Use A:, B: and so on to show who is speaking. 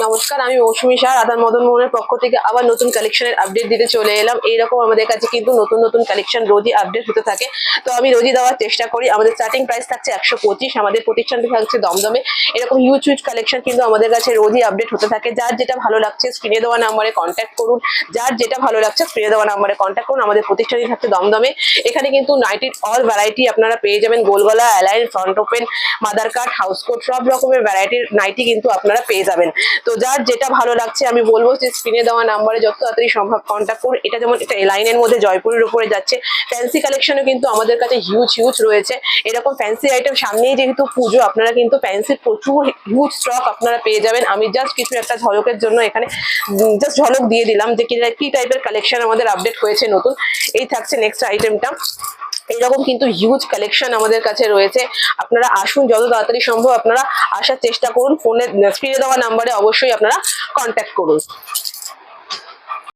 A: নমস্কার, আমি মৌসুমী শাহ রাধা মদন মোহনের পক্ষ থেকে আবার নতুন কালেকশনের আপডেট দিতে চলে এলাম। এইরকম আমাদের কাছে কিন্তু নতুন নতুন কালেকশন রোজই আপডেট হতে থাকে, তো আমি রোজই দেওয়ার চেষ্টা করি। আমাদের স্টার্টিং প্রাইস থাকছে 125, আমাদের প্রতিষ্ঠানটি থাকছে দমদমে। এরকম হিউজ হিউজ কালেকশন কিন্তু আমাদের কাছে রোজই আপডেট হতে থাকে। যার যেটা ভালো লাগছে স্ক্রিনে দেওয়া নাম্বারে কন্ট্যাক্ট করুন। যার যেটা ভালো লাগছে স্ক্রিনে দেওয়া নাম্বারে কন্ট্যাক্ট করুন। আমাদের প্রতিষ্ঠানটি থাকছে দমদমে। এখানে কিন্তু নাইটির অল ভ্যারাইটি আপনারা পেয়ে যাবেন। গোলগলা, অ্যালাইন, ফ্রন্ট ওপেন, মাদার কাট, হাউস কোট, সব রকমের ভ্যারাইটির নাইটি কিন্তু আপনারা পেয়ে যাবেন। তো যার যেটা ভালো লাগছে আমি বলবো যে স্ক্রিনে দেওয়া নাম্বারে যত তাড়াতাড়ি সম্ভব কন্ট্যাক্ট করুন। এটা যেমন এটা লাইনের মধ্যে জয়পুরের উপরে যাচ্ছে। ফ্যান্সি কালেকশনও কিন্তু আমাদের কাছে হিউজ হিউজ রয়েছে। এরকম ফ্যান্সি আইটেম, সামনেই যেহেতু পুজো, আপনারা কিন্তু ফ্যান্সির প্রচুর হিউজ স্টক আপনারা পেয়ে যাবেন। আমি জাস্ট কিছু একটা ঝলকের জন্য এখানে জাস্ট ঝলক দিয়ে দিলাম যে কি টাইপের কালেকশন আমাদের আপডেট হয়েছে নতুন। এই থাকছে নেক্সট আইটেমটা। এইরকম কিন্তু হিউজ কালেকশন আমাদের কাছে রয়েছে। আপনারা আসুন, যত তাড়াতাড়ি সম্ভব আপনারা আসার চেষ্টা করুন। ফোনে স্ক্রিনে দেওয়া নাম্বারে অবশ্যই আপনারা কন্ট্যাক্ট করুন।